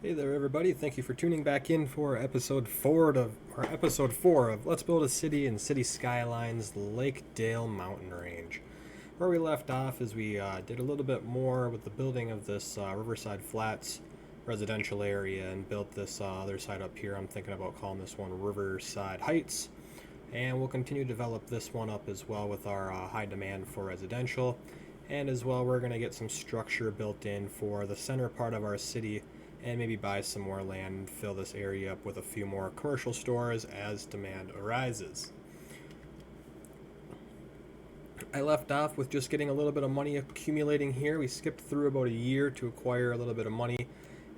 Hey there, everybody! Thank you for tuning back in for episode four of Let's Build a City in City Skylines, Lakedale Mountain Range. Where we left off is we did a little bit more with the building of this Riverside Flats residential area and built this other side up here. I'm thinking about calling this one Riverside Heights, and we'll continue to develop this one up as well with our high demand for residential. And as well, we're going to get some structure built in for the center part of our city and maybe buy some more land and fill this area up with a few more commercial stores as demand arises. I left off with just getting a little bit of money accumulating here. We skipped through about a year to acquire a little bit of money.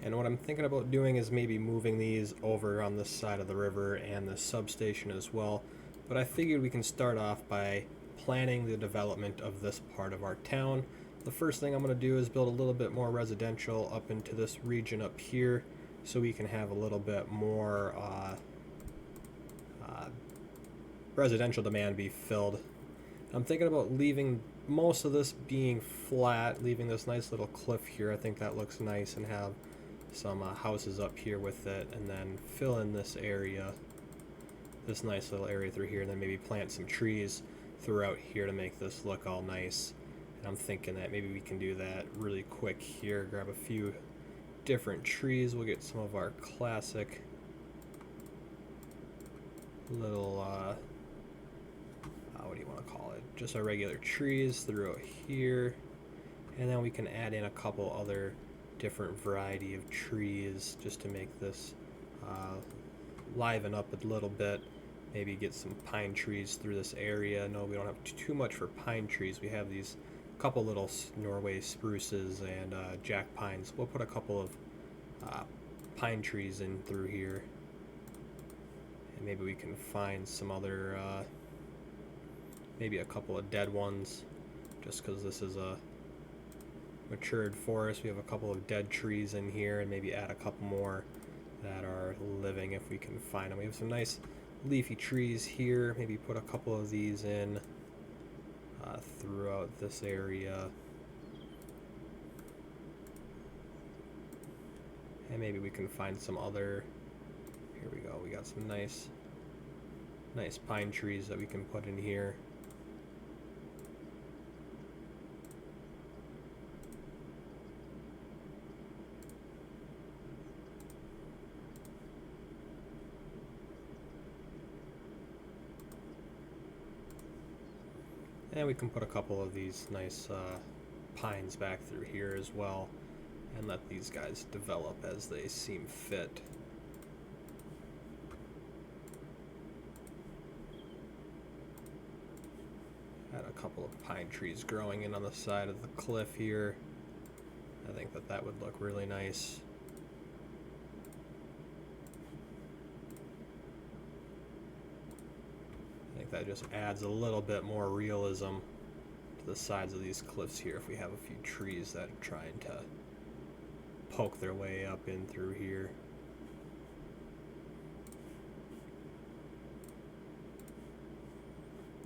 And what I'm thinking about doing is maybe moving these over on this side of the river and the substation as well. But I figured we can start off by planning the development of this part of our town. The first thing I'm going to do is build a little bit more residential up into this region up here so we can have a little bit more residential demand be filled. I'm thinking about leaving most of this being flat, leaving this nice little cliff here. I think that looks nice, and have some houses up here with it, and then fill in this area, this nice little area through here, and then maybe plant some trees throughout here to make this look all nice. And I'm thinking that maybe we can do that really quick here. Grab a few different trees. We'll get some of our classic little, what do you want to call it? Just our regular trees throughout here. And then we can add in a couple other different variety of trees just to make this liven up a little bit. Maybe get some pine trees through this area. No, we don't have too much for pine trees. We have these couple little Norway spruces and jack pines. We'll put a couple of pine trees in through here, and maybe we can find some other maybe a couple of dead ones, just because this is a matured forest. We have a couple of dead trees in here, and maybe add a couple more that are living if we can find them. We have some nice leafy trees here. Maybe put a couple of these in throughout this area, and maybe we can find some other. Here we go. We got some nice pine trees that we can put in here. And we can put a couple of these nice pines back through here as well, and let these guys develop as they seem fit. Add a couple of pine trees growing in on the side of the cliff here. I think that would look really nice. That just adds a little bit more realism to the sides of these cliffs here if we have a few trees that are trying to poke their way up in through here.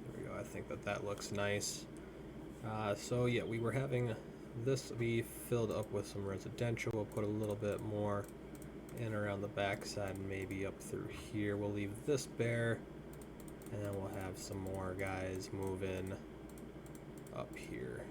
There we go. I think that looks nice. So yeah, we were having this be filled up with some residential. We'll put a little bit more in around the backside and maybe up through here. We'll leave this bare. And then we'll have some more guys move in up here.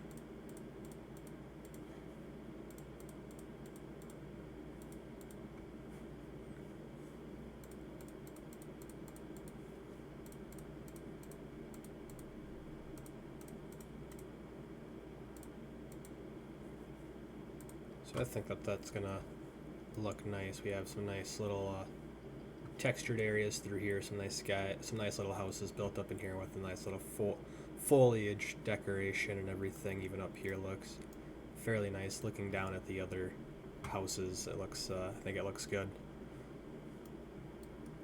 So I think that's gonna look nice. We have some nice little textured areas through here, some nice little houses built up in here with a nice little foliage decoration and everything. Even up here looks fairly nice. Looking down at the other houses, it looks I think it looks good.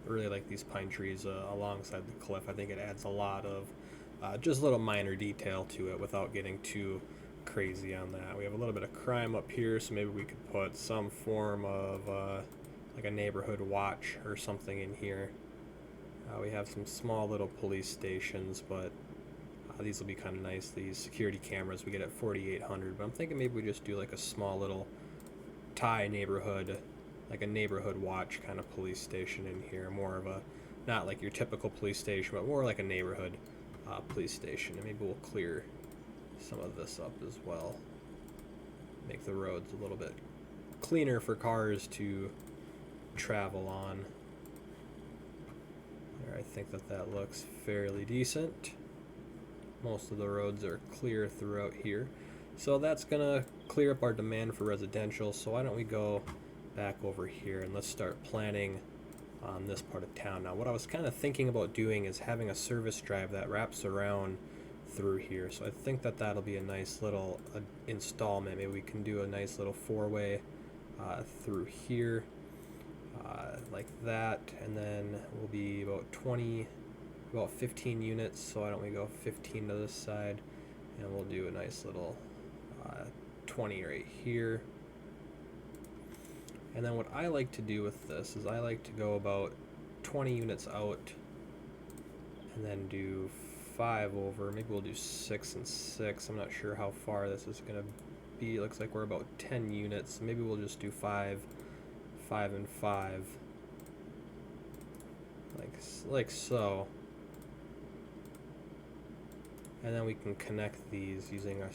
I really like these pine trees alongside the cliff. I think it adds a lot of just little minor detail to it without getting too crazy on that. We have a little bit of crime up here, so maybe we could put some form of like a neighborhood watch or something in here. We have some small little police stations, but these will be kind of nice. These security cameras we get at 4,800, but I'm thinking maybe we just do like a small little Thai neighborhood like a neighborhood watch kind of police station in here, more of a, not like your typical police station, but more like a neighborhood police station. And maybe we'll clear some of this up as well, make the roads a little bit cleaner for cars to travel on. There, I think that looks fairly decent. Most of the roads are clear throughout here. So that's gonna clear up our demand for residential. So why don't we go back over here and let's start planning on this part of town. Now what I was kind of thinking about doing is having a service drive that wraps around through here. So I think that'll be a nice little installment. Maybe we can do a nice little four-way through here like that, and then we'll be about 15 units. So why don't we go 15 to this side, and we'll do a nice little 20 right here. And then what I like to do with this is I like to go about 20 units out and then do 5 over. Maybe we'll do 6 and 6. I'm not sure how far this is going to be. It looks like we're about 10 units. Maybe we'll just do 5, 5 and 5. Like so. And then we can connect these using a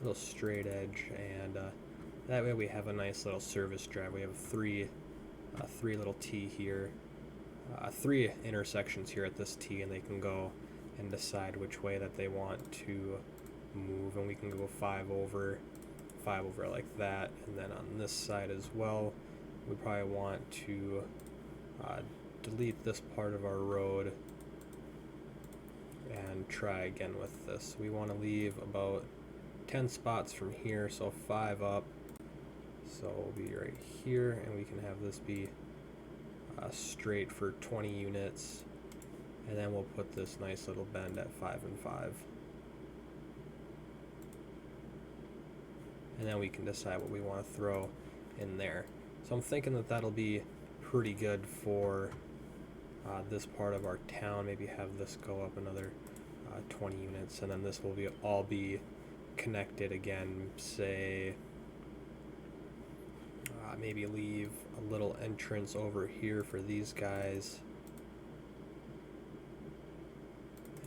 little straight edge, and that way we have a nice little service drive. We have three little T here, 3 intersections here at this T, and they can go and decide which way that they want to move, and we can go 5 over like that. And then on this side as well, we probably want to delete this part of our road and try again with this. We want to leave about 10 spots from here, so 5 up. So we'll be right here, and we can have this be straight for 20 units, and then we'll put this nice little bend at 5 and 5. And then we can decide what we want to throw in there. So I'm thinking that'll be pretty good for this part of our town. Maybe have this go up another 20 units, and then this will all be connected again. Say maybe leave a little entrance over here for these guys,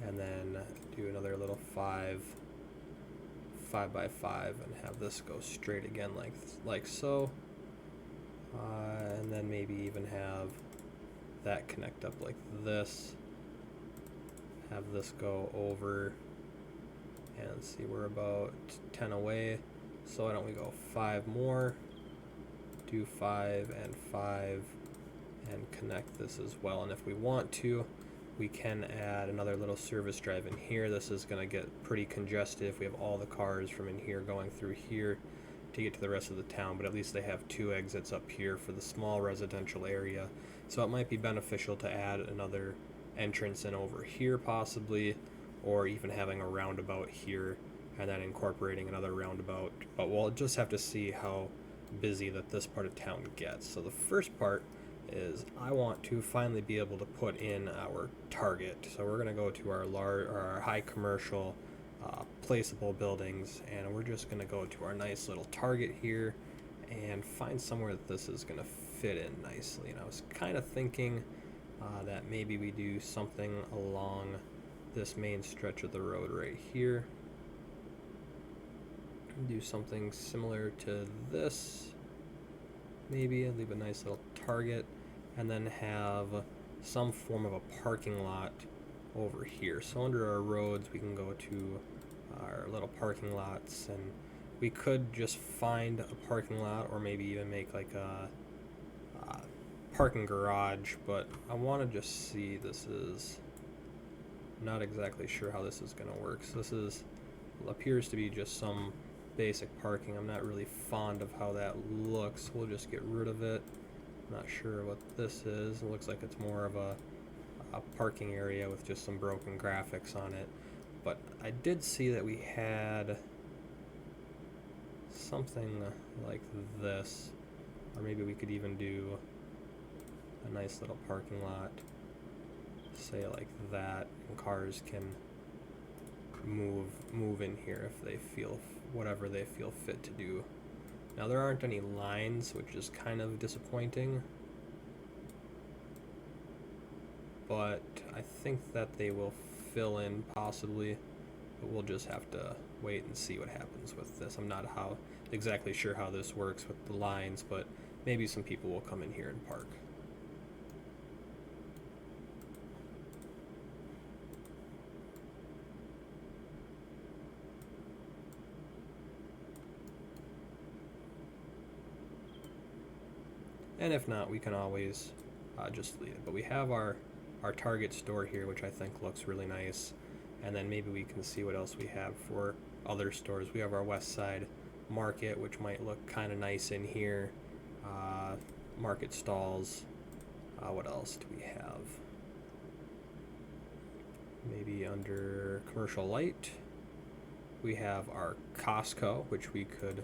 and then do another little 5 by 5, and have this go straight again like so, and then maybe even have that connect up like this, have this go over, and see, we're about 10 away, so why don't we go 5 more, do 5 and 5, and connect this as well. And if we want to, we can add another little service drive in here. This is going to get pretty congested if we have all the cars from in here going through here to get to the rest of the town, but at least they have 2 exits up here for the small residential area. So it might be beneficial to add another entrance in over here possibly, or even having a roundabout here and then incorporating another roundabout. But we'll just have to see how busy that this part of town gets. So the first part is I want to finally be able to put in our target. So we're going to go to our high commercial placeable buildings, and we're just going to go to our nice little target here and find somewhere that this is going to fit in nicely. And I was kind of thinking that maybe we do something along this main stretch of the road right here. Do something similar to this, maybe leave a nice little target, and then have some form of a parking lot over here. So under our roads we can go to our little parking lots, and we could just find a parking lot, or maybe even make like a parking garage, but I want to just see, this is not exactly sure how this is going to work. So this appears to be just some basic parking. I'm not really fond of how that looks. We'll just get rid of it. I'm not sure what this is. It looks like it's more of a parking area with just some broken graphics on it. But I did see that we had something like this, or maybe we could even do a nice little parking lot, say like that, and cars can move in here if they feel whatever they feel fit to do Now there aren't any lines, which is kind of disappointing, but I think that they will fill in possibly, but we'll just have to wait and see what happens with this. I'm not exactly sure how this works with the lines, but maybe some people will come in here and park. And if not, we can always just leave it. But we have our Target store here, which I think looks really nice. And then maybe we can see what else we have for other stores. We have our West Side Market, which might look kind of nice in here. Market stalls. What else do we have? Maybe under Commercial Light, we have our Costco, which we could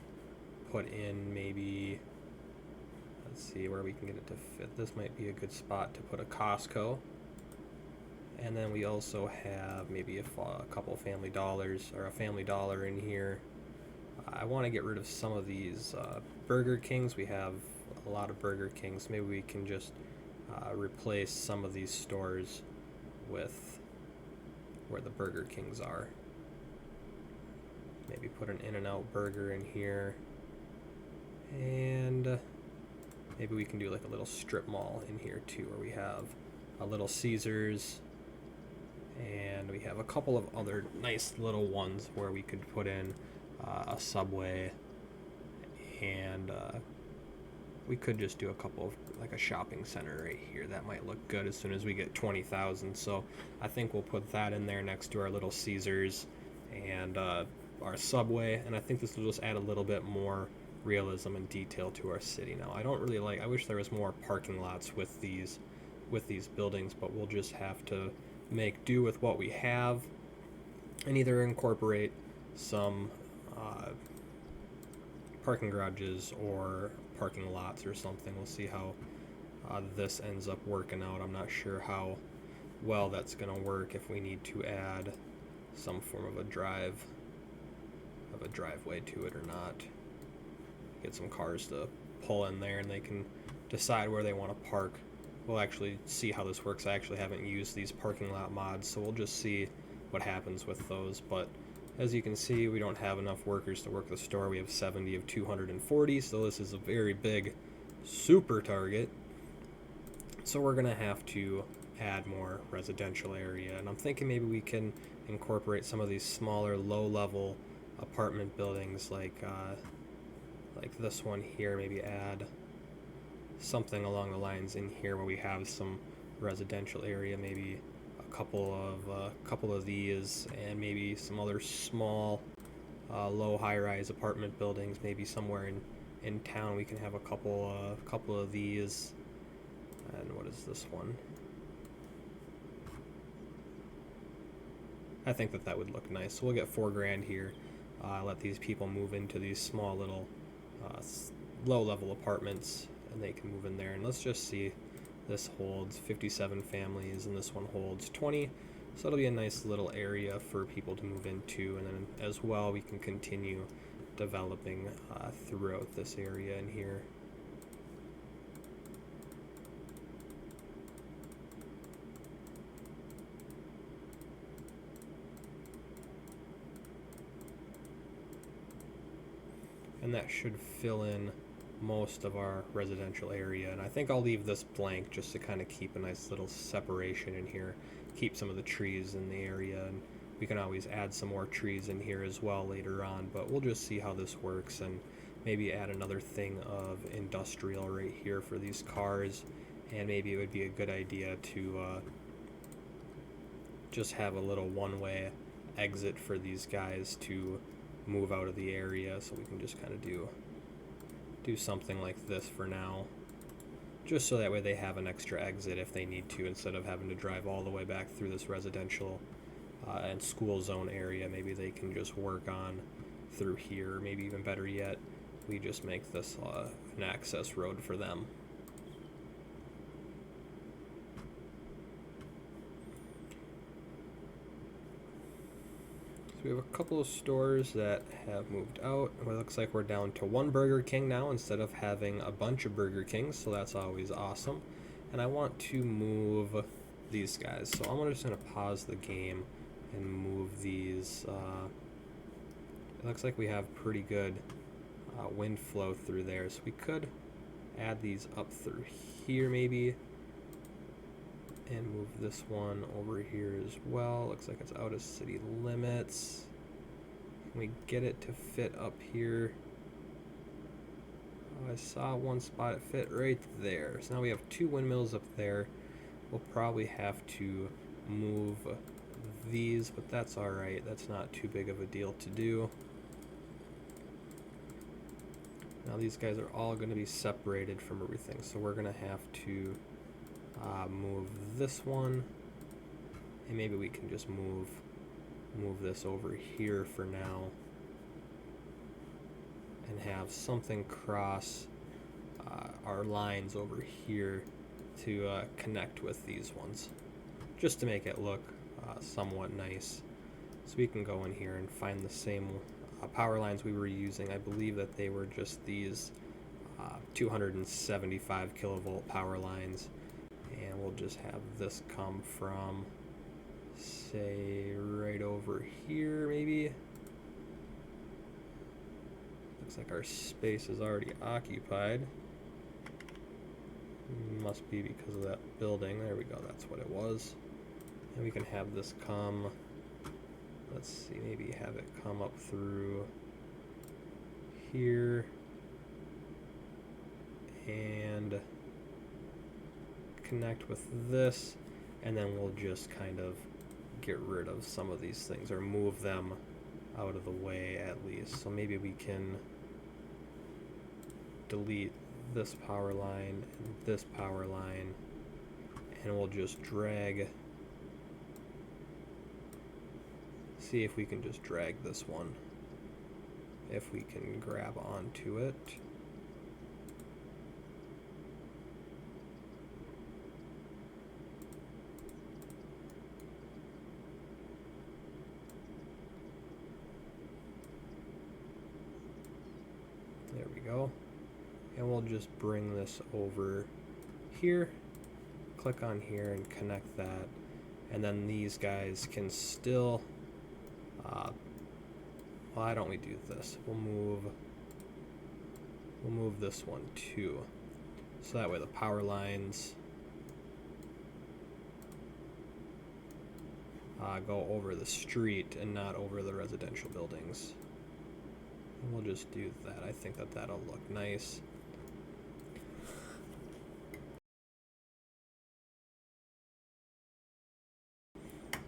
put in maybe. Let's see where we can get it to fit. This might be a good spot to put a Costco. And then we also have maybe a couple Family Dollars, or a Family Dollar in here. I want to get rid of some of these Burger Kings. We have a lot of Burger Kings. Maybe we can just replace some of these stores with where the Burger Kings are. Maybe put an In-N-Out Burger in here. And maybe we can do like a little strip mall in here too, where we have a Little Caesars, and we have a couple of other nice little ones where we could put in a Subway, and we could just do a couple of, like a shopping center right here. That might look good as soon as we get 20,000. So I think we'll put that in there next to our Little Caesars and our Subway, and I think this will just add a little bit more realism and detail to our city. Now, I don't really I wish there was more parking lots with these buildings, but we'll just have to make do with what we have and either incorporate some parking garages or parking lots or something. We'll see how this ends up working out. I'm not sure how well that's going to work, if we need to add some form of a driveway to it or not. Get some cars to pull in there and they can decide where they want to park. We'll actually see how this works. I actually haven't used these parking lot mods, so we'll just see what happens with those. But as you can see, we don't have enough workers to work the store. We have 70 of 240, so this is a very big super target. So we're gonna have to add more residential area, and I'm thinking maybe we can incorporate some of these smaller low-level apartment buildings like this one here. Maybe add something along the lines in here where we have some residential area, maybe a couple of these, and maybe some other small low high-rise apartment buildings. Maybe somewhere in town we can have a couple of these. And what is this one? I think that would look nice. So we'll get $4,000 here. Let these people move into these small little low-level apartments, and they can move in there. And let's just see. This holds 57 families, and this one holds 20. So it'll be a nice little area for people to move into. And then as well, we can continue developing throughout this area in here. And that should fill in most of our residential area. And I think I'll leave this blank just to kind of keep a nice little separation in here, keep some of the trees in the area, and we can always add some more trees in here as well later on. But we'll just see how this works, and maybe add another thing of industrial right here for these cars. And maybe it would be a good idea to just have a little one-way exit for these guys to move out of the area, so we can just kind of do something like this for now, just so that way they have an extra exit if they need to, instead of having to drive all the way back through this residential and school zone area. Maybe they can just work on through here. Maybe even better yet, we just make this an access road for them. So we have a couple of stores that have moved out. It looks like we're down to one Burger King now instead of having a bunch of Burger Kings, so that's always awesome. And I want to move these guys, so I'm just going to pause the game and move these. It looks like we have pretty good wind flow through there, so we could add these up through here maybe and move this one over here as well. Looks like it's out of city limits. Can we get it to fit up here? Oh, I saw one spot it fit right there. So now we have two windmills up there. We'll probably have to move these, but that's alright. That's not too big of a deal to do. Now these guys are all going to be separated from everything, so we're going to have to move this one, and maybe we can just move this over here for now and have something cross our lines over here to connect with these ones, just to make it look somewhat nice. So we can go in here and find the same power lines we were using. I believe that they were just these 275 kilovolt power lines, and we'll just have this come from, say, right over here maybe. Looks like our space is already occupied. Must be because of that building. There we go, that's what it was. And we can have this come, let's see, maybe have it come up through here and connect with this, and then we'll just kind of get rid of some of these things or move them out of the way at least. So maybe we can delete this power line and this power line, and we'll just drag, see if we can just drag this one, if we can grab onto it. There we go. And we'll just bring this over here, click on here and connect that, and then these guys can still why don't we do this? We'll move this one too, so that way the power lines go over the street and not over the residential buildings. And we'll just do that. I think that that'll look nice.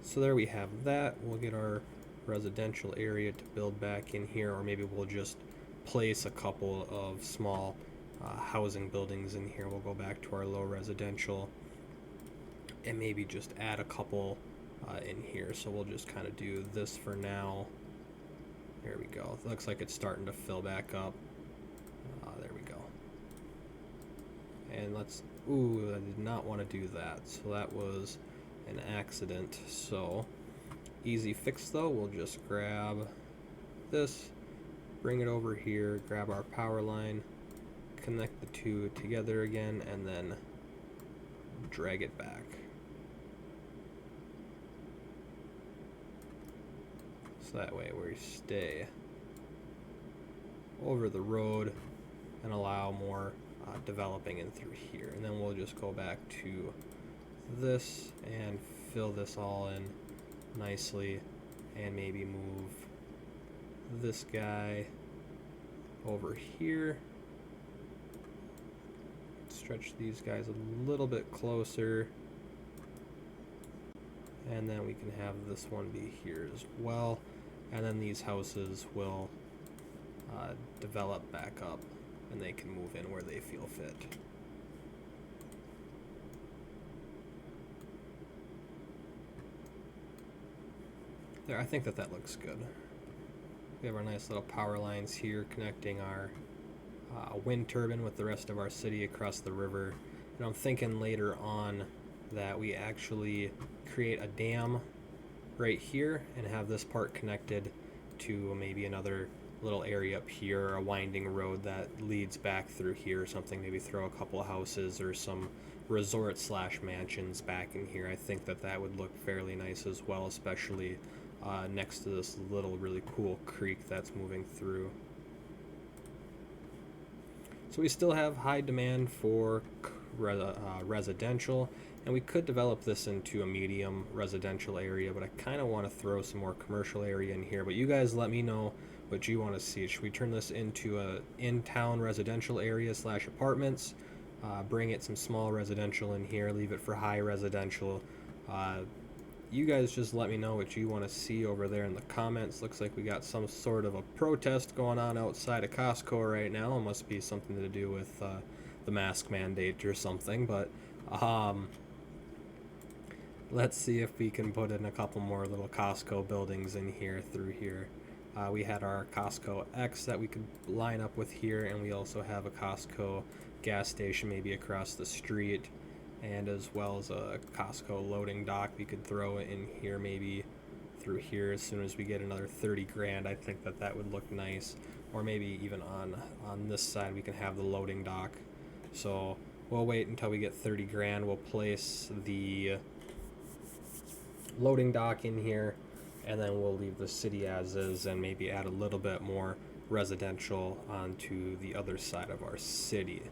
So there we have that. We'll get our residential area to build back in here, or maybe we'll just place a couple of small housing buildings in here. We'll go back to our low residential and maybe just add a couple in here. So we'll just kind of do this for now. There we go. It looks like it's starting to fill back up. There we go. And let's, ooh, I did not want to do that. So that was an accident. So easy fix though, we'll just grab this, bring it over here, grab our power line, connect the two together again, and then drag it back. So that way we stay over the road and allow more developing in through here. And then we'll just go back to this and fill this all in nicely, and maybe move this guy over here, stretch these guys a little bit closer, and then we can have this one be here as well, and then these houses will develop back up and they can move in where they feel fit. There, I think that that looks good. We have our nice little power lines here connecting our wind turbine with the rest of our city across the river. And I'm thinking later on that we actually create a dam right here and have this part connected to maybe another little area up here, or a winding road that leads back through here or something. Maybe throw a couple of houses or some resort slash mansions back in here. I think that that would look fairly nice as well, especially next to this little really cool creek that's moving through. So we still have high demand for residential, and we could develop this into a medium residential area, but I kind of want to throw some more commercial area in here. But you guys let me know what you want to see. Should we turn this into a in-town residential area slash apartments? Bring it some small residential in here, leave it for high residential. You guys just let me know what you want to see over there in the comments. Looks like we got some sort of a protest going on outside of Costco right now. It must be something to do with the mask mandate or something, but let's see if we can put in a couple more little Costco buildings in here through here. We had our Costco X that we could line up with here, and we also have a Costco gas station maybe across the street, and as well as a Costco loading dock we could throw in here maybe through here as soon as we get another 30 grand. I think that that would look nice. Or maybe even on this side we can have the loading dock. So we'll wait until we get 30 grand. We'll place the loading dock in here, and then we'll leave the city as is and maybe add a little bit more residential onto the other side of our city.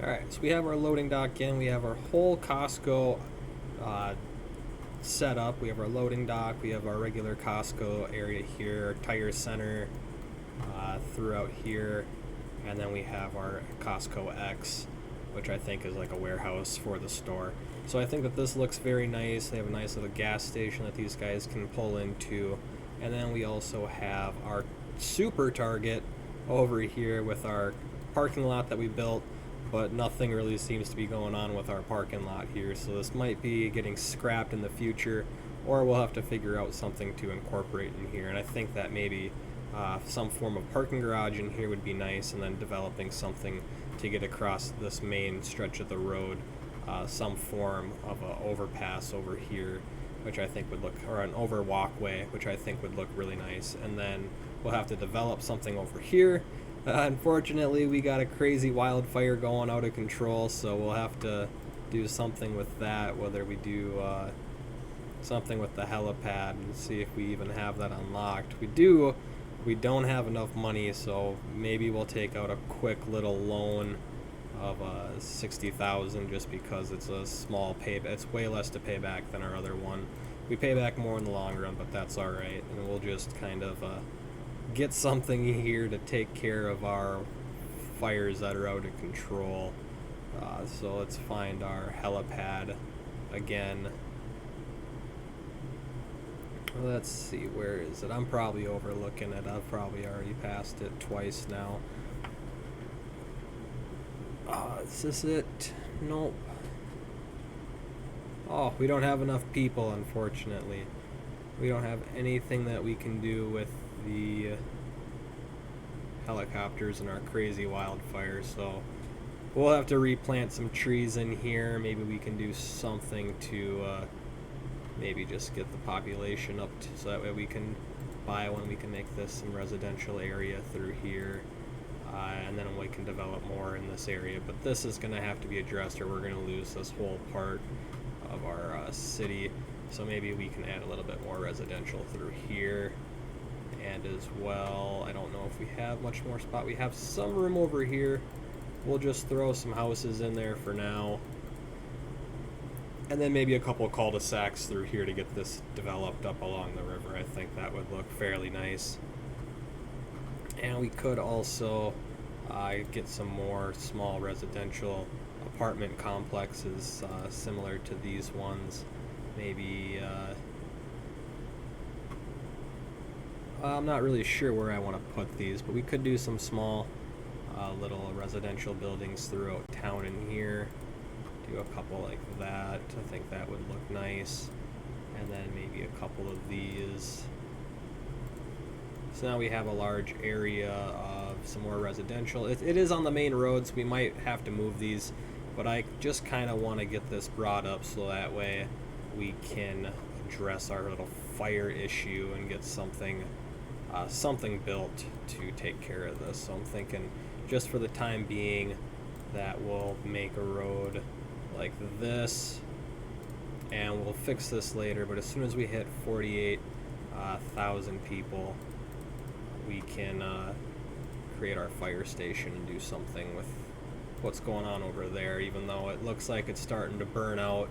Alright, so we have our loading dock in, we have our whole Costco set up. We have our loading dock, we have our regular Costco area here, our tire center throughout here, and then we have our Costco X, which I think is like a warehouse for the store. So I think that this looks very nice. They have a nice little gas station that these guys can pull into, and then we also have our super Target over here with our parking lot that we built, but nothing really seems to be going on with our parking lot here, so this might be getting scrapped in the future, or we'll have to figure out something to incorporate in here. And I think that maybe some form of parking garage in here would be nice, and then developing something to get across this main stretch of the road, some form of an overpass over here, which I think would look, or an over walkway, which I think would look really nice. And then we'll have to develop something over here. Unfortunately, we got a crazy wildfire going out of control, so we'll have to do something with that, whether we do something with the helipad and see if we even have that unlocked. We don't have enough money, so maybe we'll take out a quick little loan of 60,000 just because it's a small payback. It's way less to pay back than our other one. We pay back more in the long run, but that's all right, and we'll just kind of get something here to take care of our fires that are out of control. So let's find our helipad again. Let's see, where is it? I'm probably overlooking it. I've probably already passed it twice now. Is this it? Nope. Oh, we don't have enough people, unfortunately. We don't have anything that we can do with the helicopters and our crazy wildfire, so we'll have to replant some trees in here. Maybe we can do something to maybe just get the population up so that way we can buy one. We can make this some residential area through here. and then we can develop more in this area. But this is going to have to be addressed, or we're going to lose this whole part of our city. So maybe we can add a little bit more residential through here. And as well, I don't know if we have much more spot. We have some room over here. We'll just throw some houses in there for now. And then maybe a couple cul-de-sacs through here to get this developed up along the river. I think that would look fairly nice. And we could also get some more small residential apartment complexes similar to these ones. Maybe, I'm not really sure where I want to put these, but we could do some small little residential buildings throughout town in here. Do a couple like that. I think that would look nice. And then maybe a couple of these. So now we have a large area of some more residential. It is on the main roads. We might have to move these, but I just kind of want to get this brought up so that way we can address our little fire issue and get something built to take care of this. So I'm thinking just for the time being that we'll make a road like this, and we'll fix this later, but as soon as we hit 48,000 people, we can create our fire station and do something with what's going on over there, even though it looks like it's starting to burn out.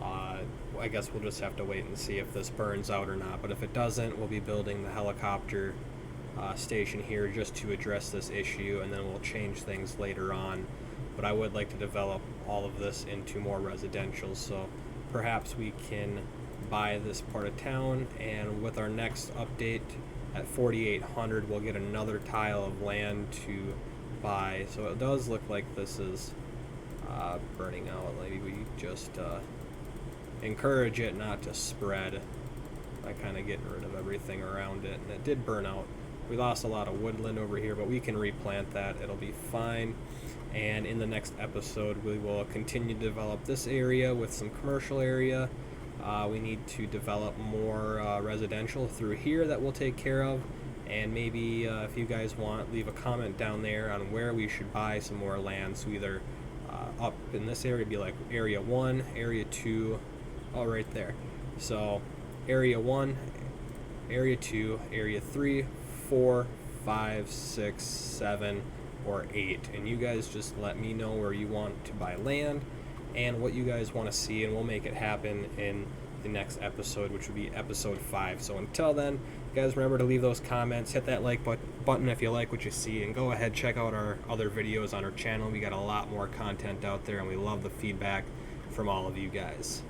I guess we'll just have to wait and see if this burns out or not, but if it doesn't, we'll be building the helicopter station here just to address this issue, and then we'll change things later on. But I would like to develop all of this into more residential, so perhaps we can buy this part of town, and with our next update at 4,800 we'll get another tile of land to buy. So it does look like this is burning out. Maybe we just encourage it not to spread by kind of getting rid of everything around it, and it did burn out. We lost a lot of woodland over here, but we can replant that. It'll be fine. And in the next episode, we will continue to develop this area with some commercial area. We need to develop more residential through here that we'll take care of. And maybe if you guys want, leave a comment down there on where we should buy some more land. So either up in this area, be like area 1, area 2, oh, right there. So area 1, area 2, area 3, 4, 5, 6, 7, or 8, and you guys just let me know where you want to buy land and what you guys want to see, and we'll make it happen in the next episode, which would be episode 5. So until then, you guys remember to leave those comments, hit that like button if you like what you see, and go ahead, check out our other videos on our channel. We got a lot more content out there, and we love the feedback from all of you guys.